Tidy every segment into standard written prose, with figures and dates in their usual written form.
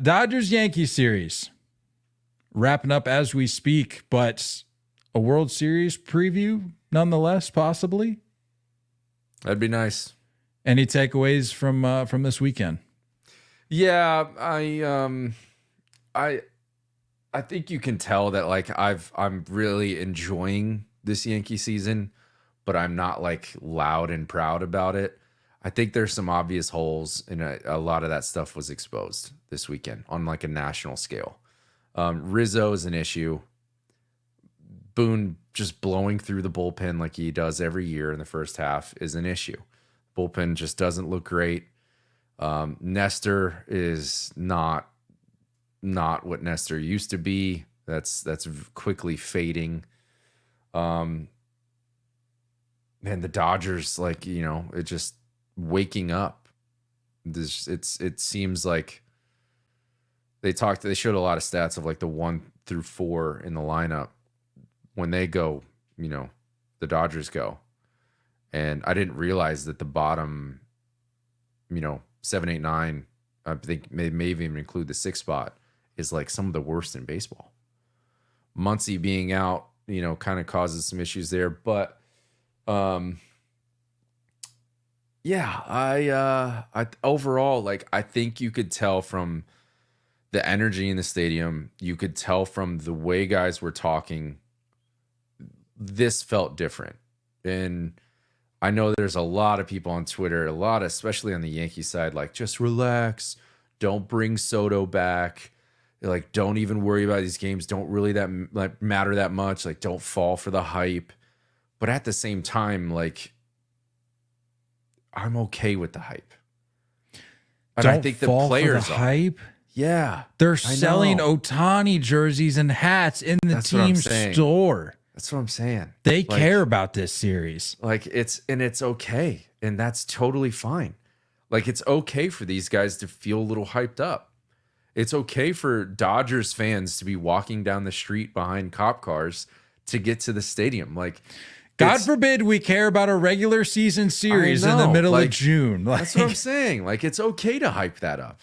Dodgers Yankees series wrapping up as we speak, but a World Series preview nonetheless, possibly. That'd be nice. Any takeaways from this weekend? Yeah, I think you can tell that like I'm really enjoying this Yankee season, but I'm not like loud and proud about it. I think there's some obvious holes, and a lot of that stuff was exposed this weekend on like a national scale. Rizzo is an issue. Boone just blowing through the bullpen like he does every year in the first half is an issue. Bullpen just doesn't look great. Nestor is not what Nestor used to be. That's quickly fading. And the Dodgers, like, you know, it just waking up. It seems like they showed a lot of stats of like the 1 through 4 in the lineup. When they go, you know, the Dodgers go. And I didn't realize that the bottom, you know, 7, 8, 9, I think may even include the 6th spot, is like some of the worst in baseball. Muncy being out, you know, kind of causes some issues there. But yeah, I overall, like, I think you could tell from the energy in the stadium, you could tell from the way guys were talking, this felt different. And I know there's a lot of people on Twitter, especially on the Yankee side, like, just relax, don't bring Soto back, like, don't even worry about these games, don't really matter that much, like, don't fall for the hype. But at the same time, like, I'm okay with the hype. And don't I think the fall players for the hype. Yeah, they're selling Ohtani jerseys and hats in the team's store. That's what I'm saying. They care about this series. Like, it's okay. And that's totally fine. Like, it's okay for these guys to feel a little hyped up. It's okay for Dodgers fans to be walking down the street behind cop cars to get to the stadium. Like, God forbid we care about a regular season series in the middle of June. Like, that's what I'm saying. Like, it's okay to hype that up.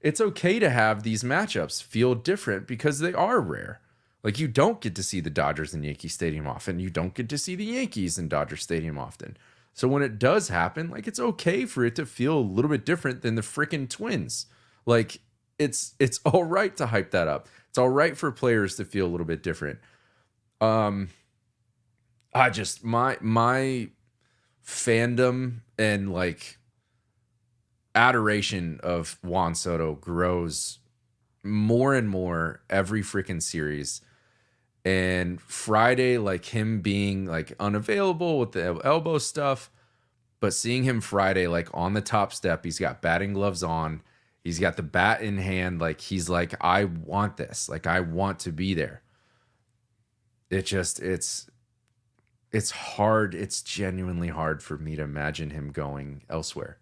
It's okay to have these matchups feel different because they are rare. Like, you don't get to see the Dodgers in Yankee Stadium often. You don't get to see the Yankees in Dodger Stadium often. So when it does happen, like, it's okay for it to feel a little bit different than the freaking Twins. Like, it's all right to hype that up. It's all right for players to feel a little bit different. I just, my fandom and like adoration of Juan Soto grows more and more every freaking series. And Friday, like, him being like unavailable with the elbow stuff, but seeing him Friday, like, on the top step, he's got batting gloves on, he's got the bat in hand, like, he's like, I want this, like, I want to be there. It's hard. It's genuinely hard for me to imagine him going elsewhere.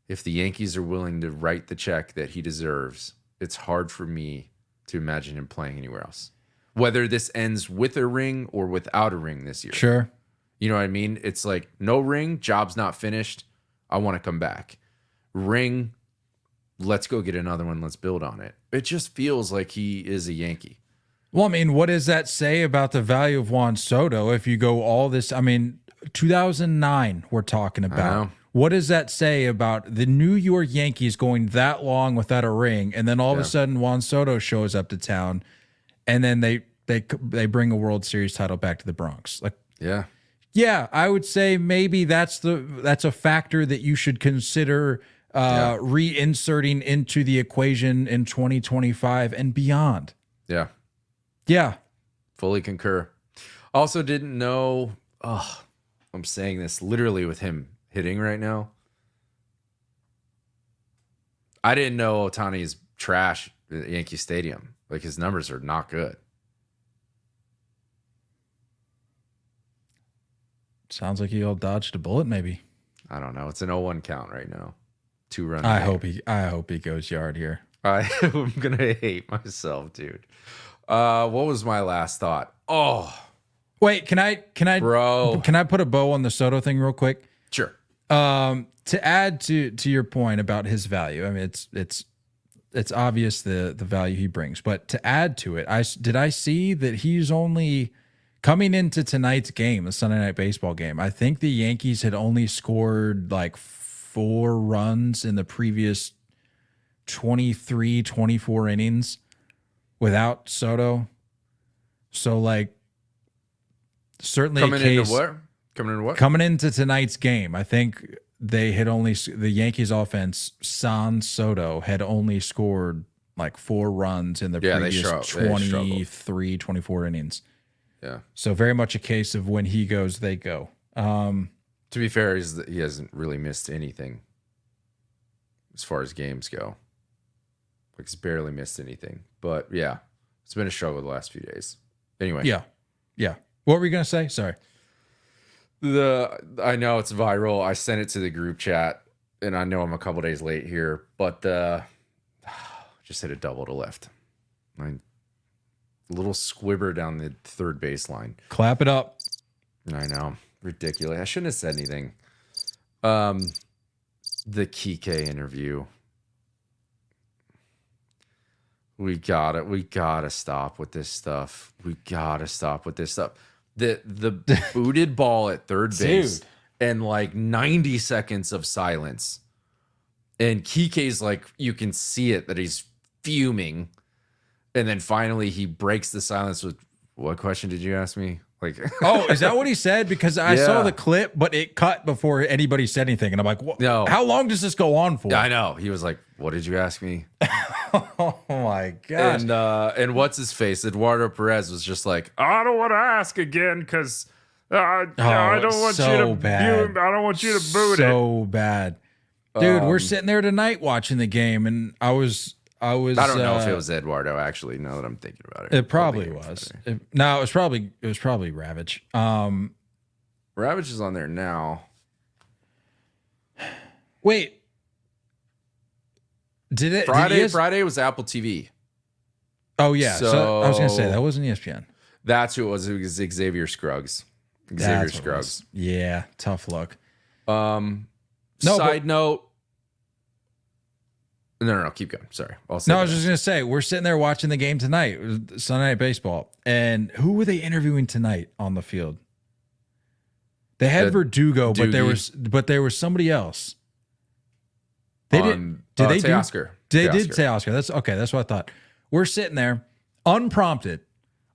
If the Yankees are willing to write the check that he deserves, it's hard for me to imagine him playing anywhere else. Whether this ends with a ring or without a ring this year. Sure. You know what I mean? It's like, no ring, job's not finished, I want to come back. Ring, let's go get another one, let's build on it. It just feels like he is a Yankee. Well, I mean, what does that say about the value of Juan Soto if you go all this? I mean, 2009 we're talking about. What does that say about the New York Yankees going that long without a ring, and then all of a sudden Juan Soto shows up to town, and then they bring a World Series title back to the Bronx? Like, yeah, I would say maybe that's a factor that you should consider reinserting into the equation in 2025 and beyond. Yeah. Fully concur. Also didn't know, I'm saying this literally with him hitting right now. I didn't know Ohtani is trash at Yankee Stadium. Like, his numbers are not good. Sounds like he all dodged a bullet, maybe. I don't know. It's an 0-1 count right now. 2 runs. I hope he goes yard here. I'm gonna hate myself, dude. What was my last thought? Oh, wait, can I put a bow on the Soto thing real quick? Sure. To add to your point about his value, I mean, it's it's obvious the value he brings. But to add to it, I see that he's only coming into tonight's game, the Sunday Night Baseball game. I think the Yankees had only scored like 4 runs in the previous 23, 24 innings without Soto. So like certainly Coming into what? Coming into tonight's game, I think they had only the Yankees offense, sans Soto, had only scored like 4 runs in the previous 23, 24 innings. Yeah. So very much a case of when he goes, they go. To be fair, he hasn't really missed anything as far as games go. Like he's barely missed anything. But yeah, it's been a struggle the last few days. Anyway. Yeah. What were you gonna say? Sorry. I know it's viral. I sent it to the group chat, and I know I'm a couple days late here, but just hit a double to left. A little squibber down the third baseline. Clap it up. I know. Ridiculous. I shouldn't have said anything. The Kike interview. We gotta stop with this stuff. The booted ball at third base. Dude. And like 90 seconds of silence. And Kike's like, you can see it that he's fuming. And then finally he breaks the silence with, what question did you ask me? Like, oh, is that what he said? Because I saw the clip, but it cut before anybody said anything. And I'm like, what? No. How long does this go on for? I know. He was like, what did you ask me? Oh my gosh. And what's his face? Eduardo Perez was just like, I don't want to ask again because I don't want you to bad. I don't want you to boot it. So bad. Dude, we're sitting there tonight watching the game, and I don't know if it was Eduardo, actually, now that I'm thinking about it. It probably was. It was probably Ravage. Ravage is on there now. Wait. Friday was Apple TV. Oh yeah. So I was gonna say that wasn't ESPN. That's who it was. It was Xavier Scruggs. Yeah, tough luck. Side note. No, keep going. Sorry. I was just gonna say we're sitting there watching the game tonight, Sunday Night Baseball, and who were they interviewing tonight on the field? They had Verdugo, but there was somebody else. Did they Teoscar. They did Teoscar. That's okay. That's what I thought. We're sitting there, unprompted.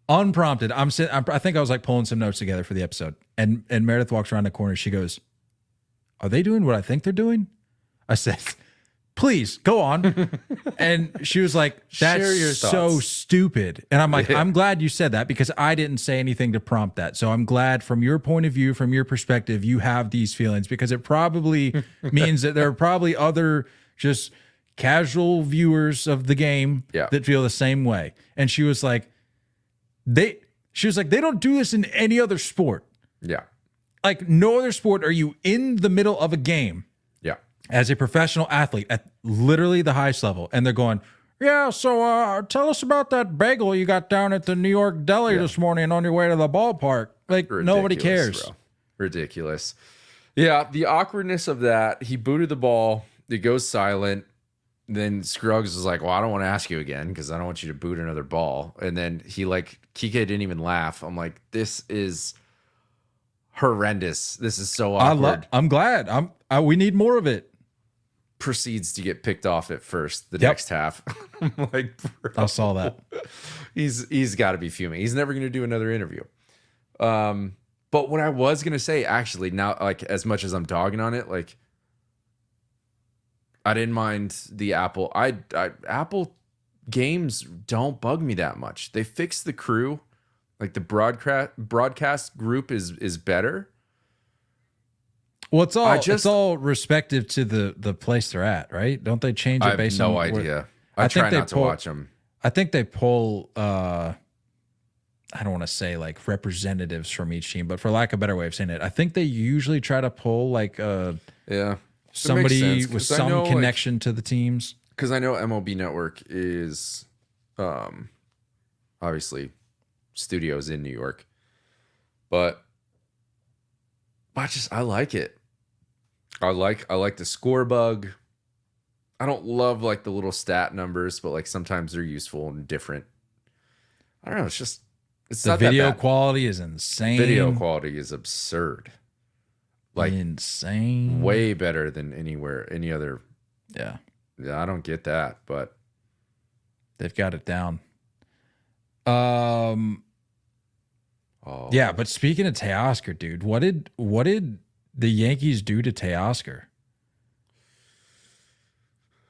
I think I was like pulling some notes together for the episode, and Meredith walks around the corner. She goes, "Are they doing what I think they're doing?" I said, "Please go on." And she was like, "That's so stupid." And I'm like, "I'm glad you said that because I didn't say anything to prompt that. So I'm glad from your point of view, from your perspective, you have these feelings because it probably means that there are probably other just casual viewers of the game that feel the same way." And she was like, they don't do this in any other sport. Yeah. Like no other sport are you in the middle of a game as a professional athlete at literally the highest level. And they're going, yeah, so tell us about that bagel you got down at the New York deli this morning on your way to the ballpark. Like nobody cares. Bro. Ridiculous. Yeah, the awkwardness of that. He booted the ball. It goes silent. Then Scruggs was like, well, I don't want to ask you again because I don't want you to boot another ball. And then Kike didn't even laugh. I'm like, this is horrendous. This is so awkward. I'm glad. We need more of it. Proceeds to get picked off at first the next half. I'm like, bro, I saw that. He's got to be fuming. He's never going to do another interview. But what I was going to say, actually, now, like, as much as I'm dogging on it, like, I didn't mind the Apple. Apple games don't bug me that much. They fixed the crew. Like, the broadcast group is better. Well, it's all respective to the place they're at, right? Don't they change it based on? I have no idea. I try not to watch them. I think they pull. I don't want to say like representatives from each team, but for lack of a better way of saying it, I think they usually try to pull like somebody with some connection to the teams. Because I know MLB Network is obviously studios in New York, but I like it. I like the score bug. I don't love like the little stat numbers, but like sometimes they're useful and different. I don't know. It's The not that video bad. quality is insane. Video quality is absurd. Like insane. way better than any other. Yeah. Yeah, I don't get that, but They've got it down. oh Yeah, but speaking of Teoscar, dude, what did the Yankees do to Teoscar?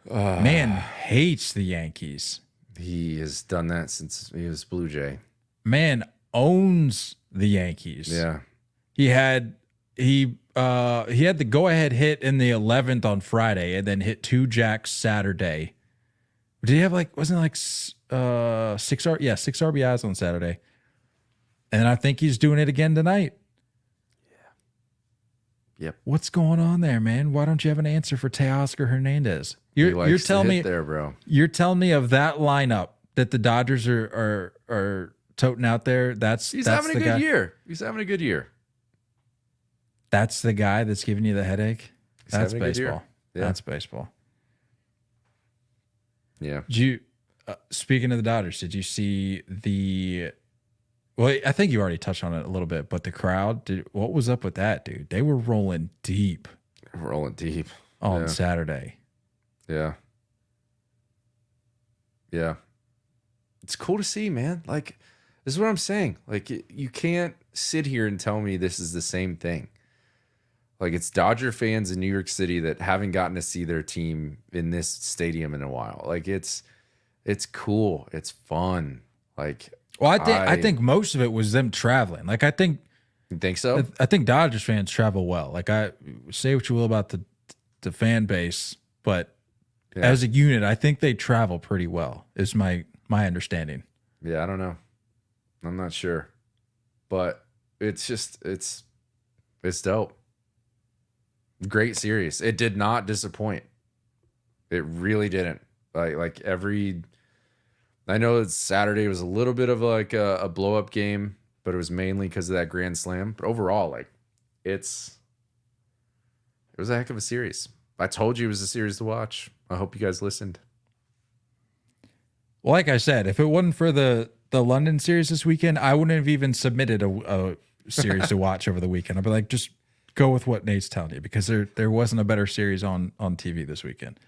Man hates the Yankees. he has done that since he was Blue Jay. Man owns the Yankees. Yeah. He had the go-ahead hit in the 11th on Friday and then hit 2 jacks Saturday. Did he have wasn't it like 6 RBIs on Saturday? And I think he's doing it again tonight. Yep. What's going on there, man? Why don't you have an answer for Teoscar Hernandez? He You're likes to telling me hit there, bro. You're telling me of that lineup that the Dodgers are toting out there. He's having a good year. He's having a good year. That's the guy that's giving you the headache. That's having a good year. baseball. Yeah. That's baseball. Yeah. Did you speaking of the Dodgers, did you see the? Well, I think you already touched on it a little bit, but the crowd. What was up with that, dude? They were rolling deep Rolling deep on Saturday. Yeah. Yeah. It's cool to see, man. Like, this is what I'm saying. Like, you can't sit here and tell me this is the same thing. Like, it's Dodger fans in New York City that haven't gotten to see their team in this stadium in a while. Like, it's cool. It's fun. Like, well, I think most of it was them traveling. Like, you think so? I think Dodgers fans travel well. Like, I say what you will about the fan base, but as a unit, I think they travel pretty well. Is my understanding. Yeah, I don't know. I'm not sure, but it's dope. Great series. It did not disappoint. It really didn't. I know it's Saturday was a little bit of like a blow up game, but it was mainly because of that grand slam. But overall, it was a heck of a series. I told you it was a series to watch. I hope you guys listened. Well, like I said, if it wasn't for the London series this weekend, I wouldn't have even submitted a series to watch over the weekend. I'd be like, just go with what Nate's telling you, because there wasn't a better series on TV this weekend.